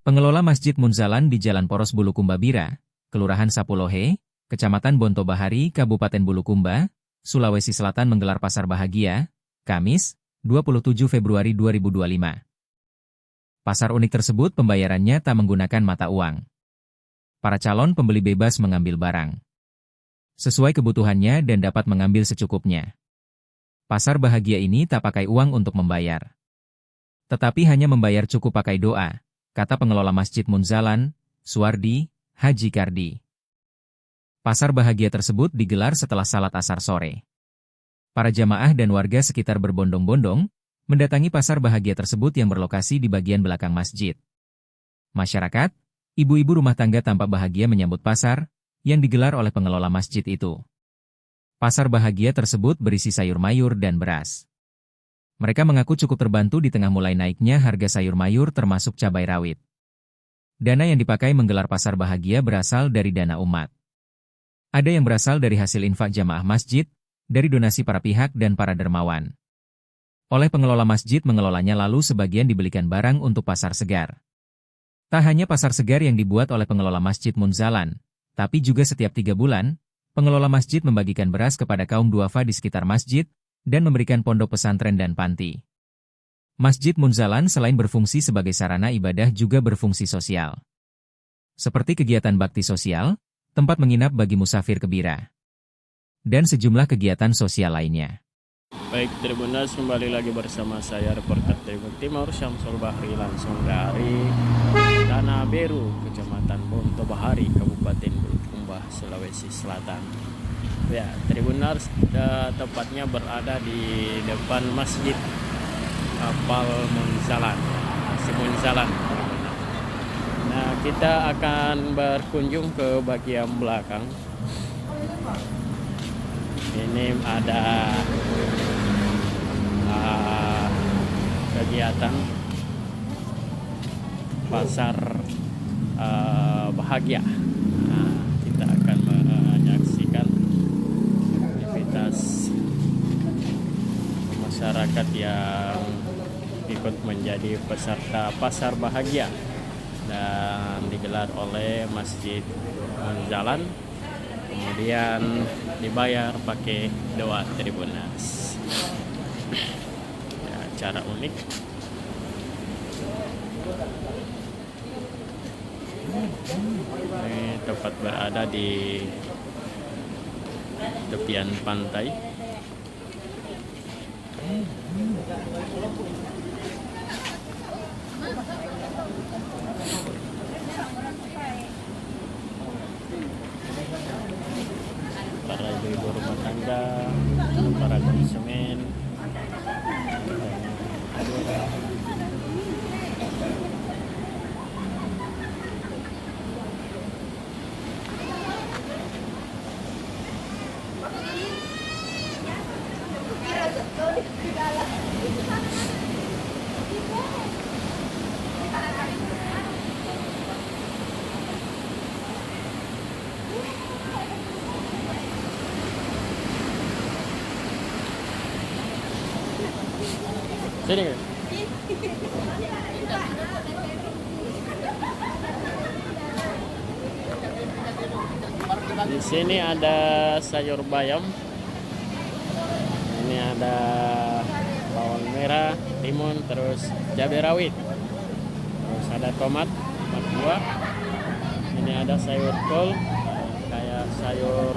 Pengelola Masjid Munzalan di Jalan Poros Bulukumba Bira, Kelurahan Sapulohe, Kecamatan Bonto Bahari, Kabupaten Bulukumba, Sulawesi Selatan menggelar Pasar Bahagia, Kamis, 27 Februari 2025. Pasar unik tersebut pembayarannya tak menggunakan mata uang. Para calon pembeli bebas mengambil barang sesuai kebutuhannya dan dapat mengambil secukupnya. Pasar Bahagia ini tak pakai uang untuk membayar, tetapi hanya membayar cukup pakai doa, kata pengelola Masjid Munzalan, Suwardi, Haji Kardi. Pasar Bahagia tersebut digelar setelah salat asar sore. Para jamaah dan warga sekitar berbondong-bondong mendatangi Pasar Bahagia tersebut yang berlokasi di bagian belakang masjid. Masyarakat, ibu-ibu rumah tangga tampak bahagia menyambut pasar yang digelar oleh pengelola masjid itu. Pasar Bahagia tersebut berisi sayur mayur dan beras. Mereka mengaku cukup terbantu di tengah mulai naiknya harga sayur mayur termasuk cabai rawit. Dana yang dipakai menggelar Pasar Bahagia berasal dari dana umat. Ada yang berasal dari hasil infak jamaah masjid, dari donasi para pihak dan para dermawan. Oleh pengelola masjid mengelolanya lalu sebagian dibelikan barang untuk pasar segar. Tak hanya pasar segar yang dibuat oleh pengelola Masjid Munzalan, tapi juga setiap 3 bulan, pengelola masjid membagikan beras kepada kaum duafa di sekitar masjid, dan memberikan pondok pesantren dan panti. Masjid Munzalan selain berfungsi sebagai sarana ibadah juga berfungsi sosial. Seperti kegiatan bakti sosial, tempat menginap bagi musafir ke Bira, dan sejumlah kegiatan sosial lainnya. Baik, Tribuners, kembali lagi bersama saya, reporter Tribun Timur, Syamsul Bahri, langsung dari Tanah Beru, Kecamatan Bonto Bahari, Kabupaten Bulukumba, Sulawesi Selatan. Ya, Tribuners, tepatnya berada di depan Masjid Apal Munzalan, Masjid Munzalan. Nah, kita akan berkunjung ke bagian belakang. Ini ada kegiatan Pasar Bahagia. Nah, kita akan menyaksikan aktivitas masyarakat yang ikut menjadi peserta Pasar Bahagia dan digelar oleh Masjid Munzalan, kemudian dibayar pakai doa Tribuners. Ya, cara unik. Ini tepat berada di tepian pantai. Para ibu-ibu rumah tangga, para konsumen. Sini. Di sini ada sayur bayam. Ini ada bawang merah, timun, terus cabai rawit. Terus ada tomat buah. Ini ada sayur kol, kayak sayur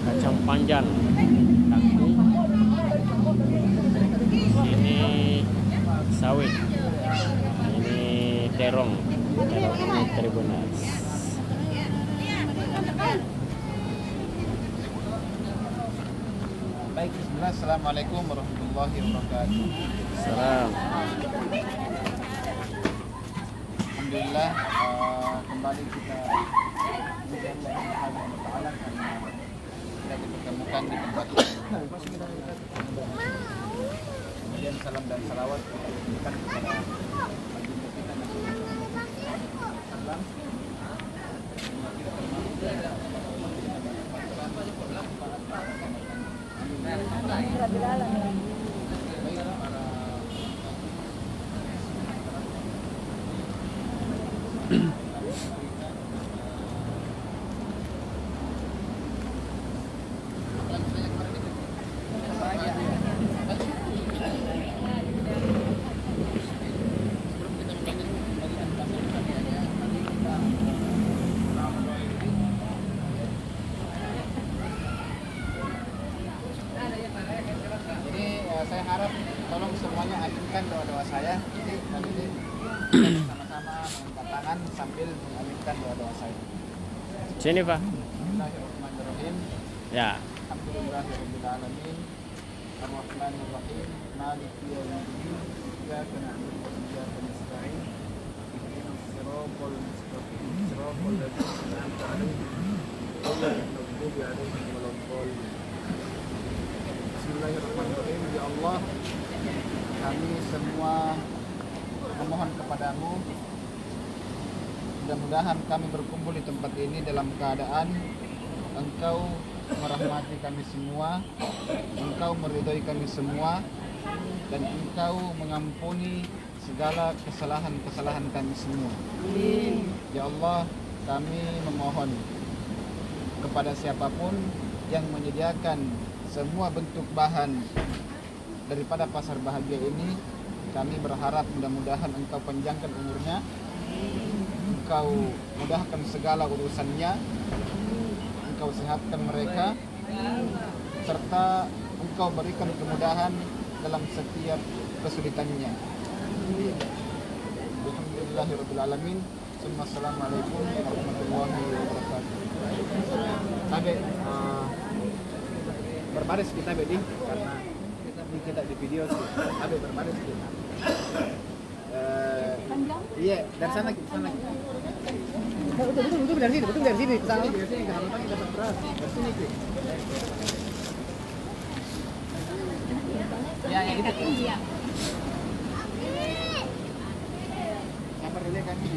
kacang panjang, kangkung. Ini sawit, ini terong ini Tribuners. Baik, bismillah. Assalamualaikum warahmatullahi wabarakatuh. Salam. Alhamdulillah, kembali kita dipertemukan di tempat ini. Kemudian salam dan salawat kita berikan kepada baginda kita Nabi Muhammad Jadi saya harap tolong semuanya aminkan doa-doa saya. Jadi sama-sama mengangkat tangan sambil mengaminkan doa-doa saya. Sini Pak. Bismillahirrahmanirrahim. Ya. Alhamdulillahirabbil alamin. Arrahmanirrahim. Maliki yaumiddin. Iyyaka na'budu wa iyyaka nasta'in. Ihdinas siratal mustaqim. Siratal ladzina an'amta 'alaihim ghairil maghdubi 'alaihim waladdallin. Bismillahirrahmanirrahim. Ya Allah, kami semua memohon kepadamu, mudah-mudahan kami berkumpul di tempat ini dalam keadaan Engkau merahmati kami semua, Engkau meridhai kami semua, dan Engkau mengampuni segala kesalahan-kesalahan kami semua. Ya Allah, kami memohon kepada siapapun yang menyediakan semua bentuk bahan daripada pasar bahagia ini, kami berharap mudah-mudahan Engkau panjangkan umurnya, Engkau mudahkan segala urusannya, Engkau sehatkan mereka, serta Engkau berikan kemudahan dalam setiap kesulitannya. Alhamdulillahirabbil alamin. Assalamualaikum warahmatullahi wabarakatuh. Tabe berbaris kita Bedi, karena kita di video sih. Tabe berbaris kita. Iya, dari sana ke sana. Betul dari sini, betul dari sini. Sana dari sini, kalau tadi dapat beras. Dari sini sih. Ya, yang itu. Iya. Sabar dulu kami.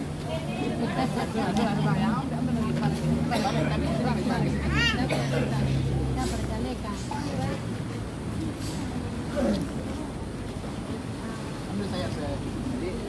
Ambil saya. Jadi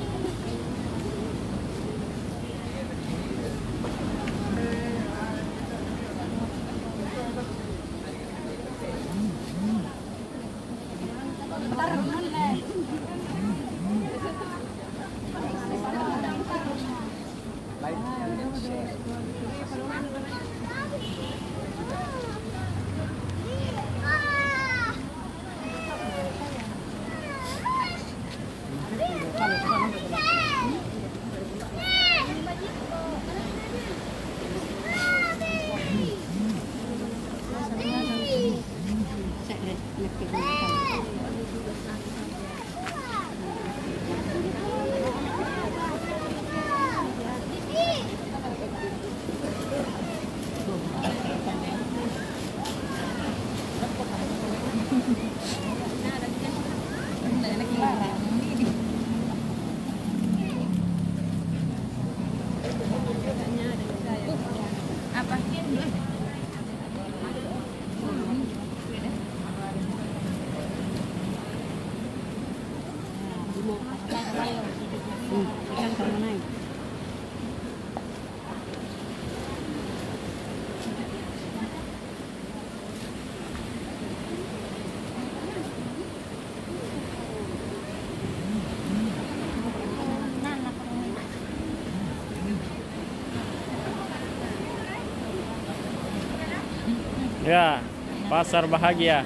Ya, pasar bahagia.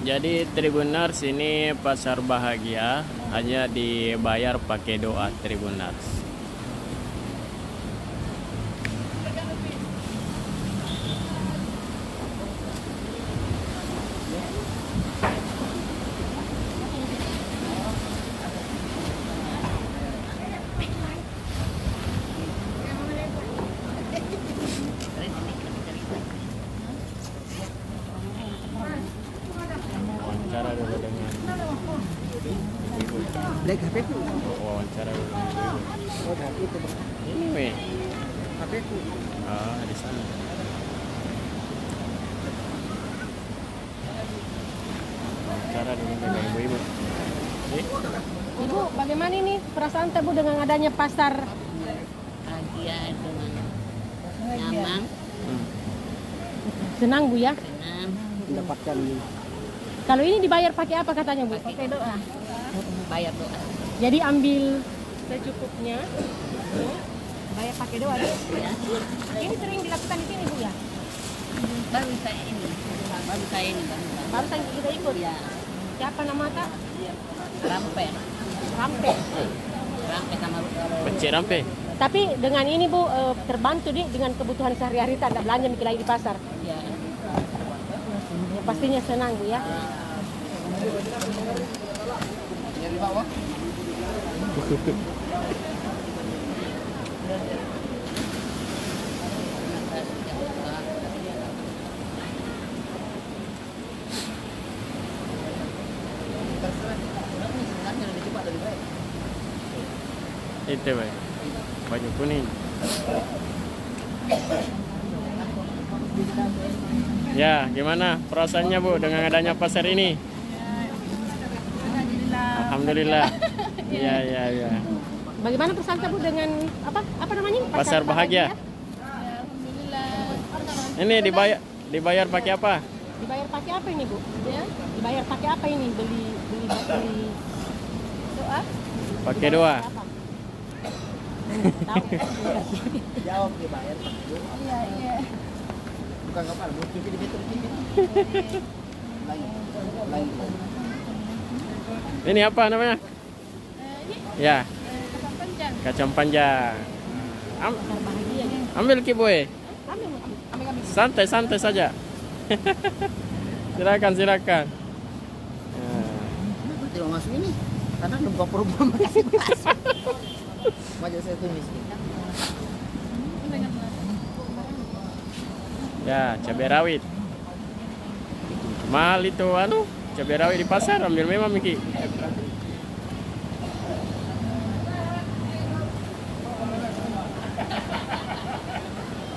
Jadi Tribuners ini pasar bahagia hanya dibayar pakai doa Tribuners. Wawancara dulu dengan ibu. Black HP ku. Wawancara dulu dengan ibu. Oh, HP itu. Ini weh. HP ku. Ah, di sana. Wawancara dulu dengan ibu-ibu. Ibu, bagaimana ini perasaan Ibu dengan adanya pasar? Bahagia dengan nyaman, Senang Bu ya? senang, Mendapatkan Kalau ini dibayar pakai apa katanya Bu? pakai doa, bayar doa. Jadi ambil secukupnya, bayar pakai doa. Ya. Ini sering dilakukan di sini Bu ya? Baru saya ini, baru saya ini baru. Baru saya kita ikut. Ya, Siapa nama tak? rampe, Rampe. rampe sama Becek rampe. Tapi dengan ini Bu terbantu dengan kebutuhan sehari-hari, tak ada belanja mikir lagi di pasar. ya. Ya, pastinya senang Bu ya. nyari bawah. Sebenarnya lebih cepat dari baik. Itu weh. Baju kuning. Ya, gimana perasaannya Bu dengan adanya pasar ini? Alhamdulillah. Iya, iya, iya. Bagaimana perasaan Bu dengan apa namanya? Pasar bahagia. Ini dibayar pakai apa? Dibayar pakai apa ini Bu? Ya? Dibayar pakai apa ini? Beli doa? Pakai doa. Apa? Tahu. Jawab dibayar. Iya, iya. Bukan kapal, mau TV di meter TV. Lain. Lain. Ini apa namanya? Ya, kacang panjang. Pasar bahagia ya. Ambil Ki Boy. Ambil. Santai-santai saja. Silakan, silakan. Tidak masuk ini karena belum buka program masih masuk. Maju saya tumis. Ya, cabai rawit. Mahal itu cabai rawit di pasar, ambil memang Miki.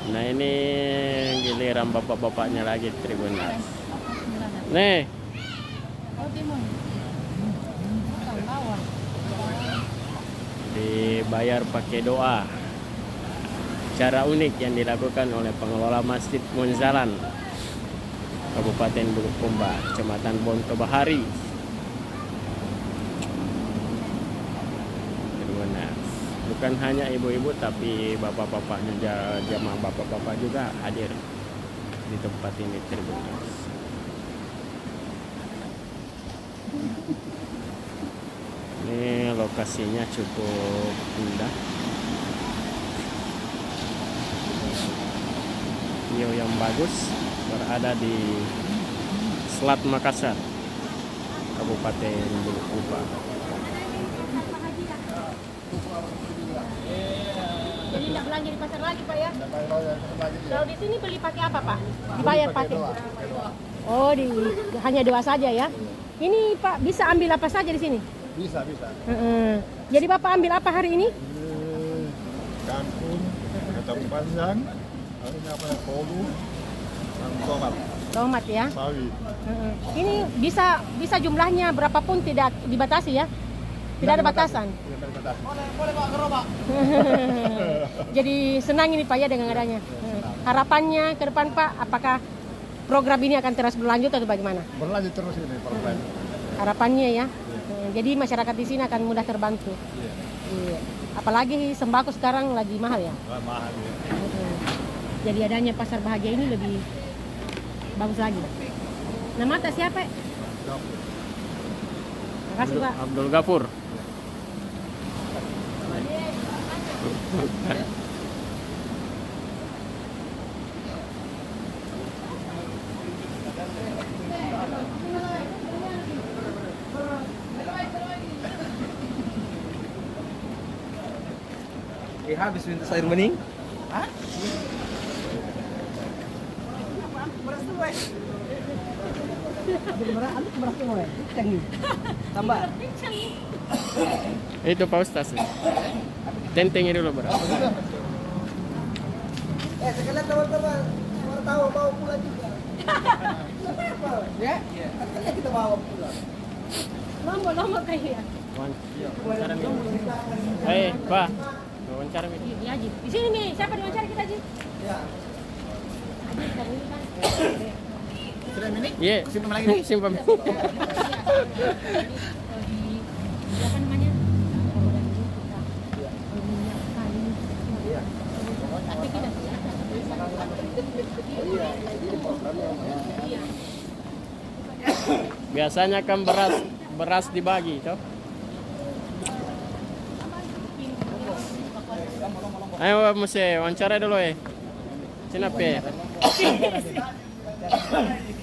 Nah, ini giliran bapak-bapaknya lagi Tribuners. Nih, dibayar pakai doa. Cara unik yang dilakukan oleh pengelola Masjid Munzalan Kabupaten Bulukumba, Kecamatan Bonto Bahari. Bukan hanya ibu-ibu tapi bapak-bapaknya, jamaah bapak-bapak juga hadir di tempat ini Tribuners. Ini lokasinya cukup indah. View yang bagus, berada di Selat Makassar, Kabupaten Bulukumba. Jadi tidak belanja di pasar lagi Pak ya? Kalau di sini beli pakai apa Pak? Dibayar pakai? Oh, hanya doa saja ya? Ini Pak bisa ambil apa saja di sini? Bisa. Jadi Bapak ambil apa hari ini? Kangkung, kacang panjang, ini apa ya, kolu, dan tomat, Tomat ya. sawi. Ini bisa jumlahnya berapapun, tidak dibatasi ya? Tidak ada batasan. Tidak ada batasan. Boleh Pak gerobak. Jadi senang ini Pak ya dengan adanya. Harapannya ke depan Pak, apakah program ini akan terus berlanjut atau bagaimana? Berlanjut terus ini program. Harapannya ya. Jadi masyarakat di sini akan mudah terbantu. Iya. Iya. Apalagi sembako sekarang lagi mahal ya. Mahal ya. Jadi adanya pasar bahagia ini lebih bagus lagi. Nama tak siapa? Terima kasih Pak. Abdul Ghafur. Habis minta sayur bening. Tambah. Itu Pak Ustaz. Tentengnya dulu bro. Sekalian teman-teman tahu mau pulang juga. Ya? Katanya kita bawa pulang. Lombok kayak. Wawancara nih. Pak. Wawancara nih. Iya Ji. Di sini nih, siapa diwawancara kita Ji? Ya. Aji, kamu ini kan. Sudah ini? Iya, simpan lagi nih, simpan. Di apa namanya? Kalau ini kita minyak kayu. Iya. Tapi kita Iya. Biasanya kan beras dibagi, toh. Ayo mesti wawancara dulu Sini Pe.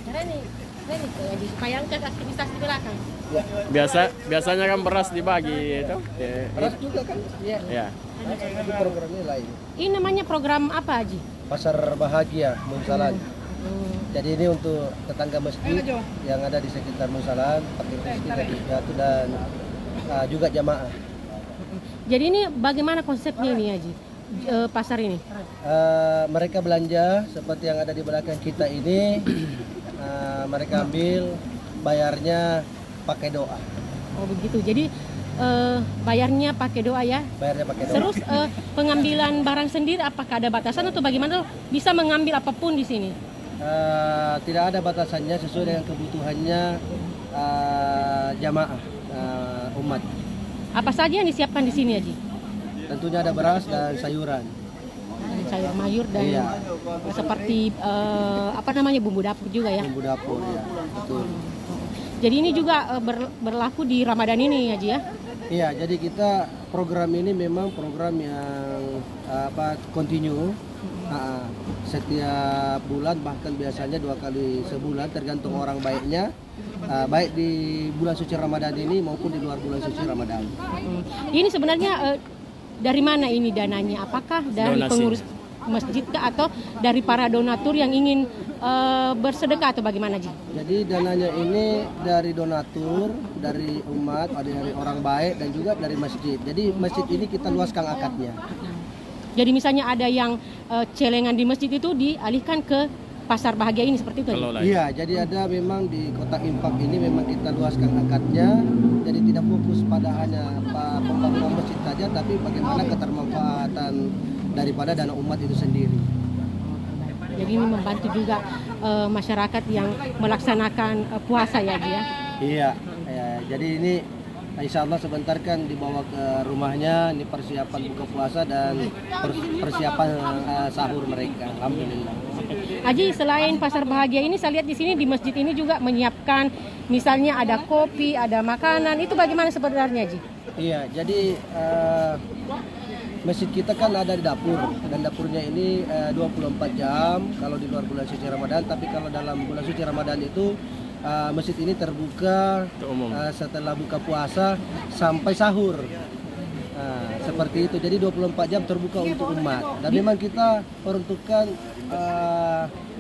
Karena ini supaya angkat aktivitas di belakang. Biasanya kan beras dibagi itu. Beras juga kan? Iya. Ya. Itu programnya lain. Ini namanya program apa Haji? Pasar Bahagia Munsalan. Jadi ini untuk tetangga masjid yang ada di sekitar Munsalan, fakir miskin dan piatu dan juga jamaah. Jadi ini bagaimana konsepnya ini Haji? Pasar ini? Mereka belanja seperti yang ada di belakang kita ini. Mereka ambil, bayarnya pakai doa. Oh begitu. Jadi bayarnya pakai doa ya? Bayarnya pakai doa. Terus pengambilan barang sendiri apakah ada batasan atau bagaimana? Bisa mengambil apapun di sini? Tidak ada batasannya, sesuai dengan kebutuhannya jamaah umat. Apa saja yang disiapkan di sini Haji? Tentunya ada beras dan sayuran. Sayur mayur dan Iya. seperti apa namanya bumbu dapur juga ya? Bumbu dapur ya, betul. Jadi ini juga berlaku di Ramadan ini Haji ya? Iya, jadi kita program ini memang program yang continue. Setiap bulan, bahkan biasanya 2 kali sebulan, tergantung orang baiknya, baik di bulan suci Ramadan ini maupun di luar bulan suci Ramadan. Ini sebenarnya dari mana ini dananya? Apakah dari Donasi. pengurus masjid kah atau dari para donatur yang ingin bersedekah atau bagaimana Ji? Jadi dananya ini dari donatur, dari umat, dari orang baik dan juga dari masjid. Jadi masjid ini kita luaskan akadnya. Jadi misalnya ada yang celengan di masjid itu dialihkan ke pasar bahagia ini seperti itu? Kelola. Iya, jadi ada memang di kotak infak ini memang kita luaskan akadnya. Jadi tidak fokus pada hanya pembangunan masjid saja, tapi bagaimana ketermanfaatan daripada dana umat itu sendiri. Jadi ini membantu juga masyarakat yang melaksanakan puasa ya Ji ya? Iya, ya, jadi ini insya Allah sebentar kan dibawa ke rumahnya, ini persiapan buka puasa dan persiapan sahur mereka. Alhamdulillah. Haji, selain pasar bahagia ini saya lihat di sini di masjid ini juga menyiapkan misalnya ada kopi, ada makanan. Itu bagaimana sebenarnya Ji? Iya, jadi masjid kita kan ada di dapur dan dapurnya ini 24 jam kalau di luar bulan suci Ramadan, tapi kalau dalam bulan suci Ramadan itu masjid ini terbuka setelah buka puasa sampai sahur. Seperti itu, jadi 24 jam terbuka untuk umat dan memang kita peruntukkan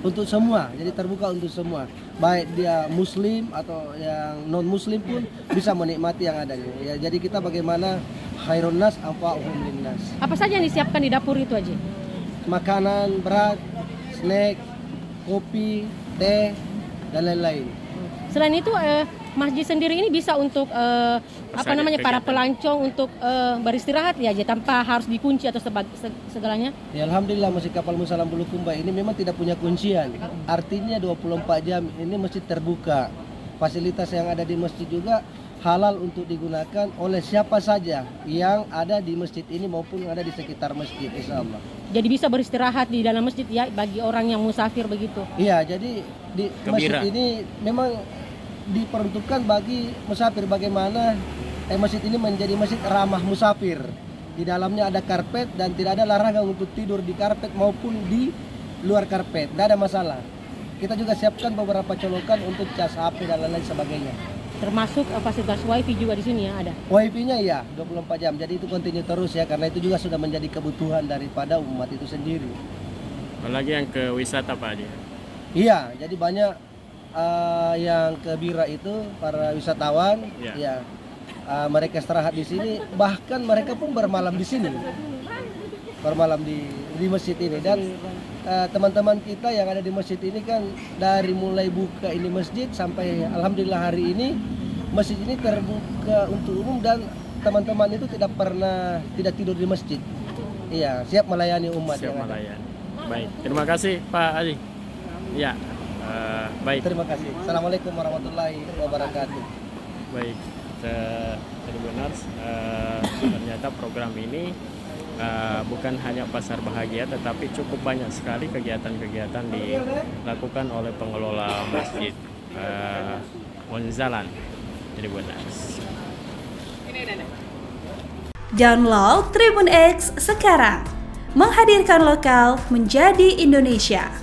untuk semua, jadi terbuka untuk semua, baik dia muslim atau yang non muslim pun bisa menikmati yang ada ya. Jadi kita bagaimana khairun nas anfa'uhum linnas. Apa saja yang disiapkan di dapur itu Haji? Makanan berat, snack, kopi, teh dan lain-lain. Selain itu masjid sendiri ini bisa untuk para pelancong untuk beristirahat ya Haji, tanpa harus dikunci atau segalanya. Ya alhamdulillah, Masjid Kapal Munsalan Bulukumba ini memang tidak punya kuncian. Artinya 24 jam ini masjid terbuka. Fasilitas yang ada di masjid juga halal untuk digunakan oleh siapa saja yang ada di masjid ini maupun yang ada di sekitar masjid, insyaallah. Jadi bisa beristirahat di dalam masjid ya bagi orang yang musafir begitu. Iya, jadi di masjid ini memang diperuntukkan bagi musafir. Bagaimana masjid ini menjadi masjid ramah musafir. Di dalamnya ada karpet dan tidak ada larangan untuk tidur di karpet maupun di luar karpet. Tidak ada masalah. Kita juga siapkan beberapa colokan untuk cas HP dan lain-lain sebagainya. Termasuk fasilitas wifi juga di sini ya ada? Wifi-nya ya 24 jam. Jadi itu kontinu terus ya, karena itu juga sudah menjadi kebutuhan daripada umat itu sendiri. Apalagi yang ke wisata Pak Haji. Iya, jadi banyak yang ke Bira itu para wisatawan, ya, mereka istirahat di sini, bahkan mereka pun bermalam di sini, bermalam di masjid ini. Dan teman-teman kita yang ada di masjid ini kan dari mulai buka ini masjid sampai alhamdulillah hari ini masjid ini terbuka untuk umum dan teman-teman itu tidak tidur di masjid. Iya, siap melayani umat. Siap melayani. Baik, terima kasih Pak Haji. Ya, baik. Terima kasih. Assalamualaikum warahmatullahi wabarakatuh. Baik, benar. Ternyata program ini bukan hanya Pasar Bahagia, tetapi cukup banyak sekali kegiatan-kegiatan dilakukan oleh pengelola masjid Monzalan. Jadi benar. Download Tribun X sekarang, menghadirkan lokal menjadi Indonesia.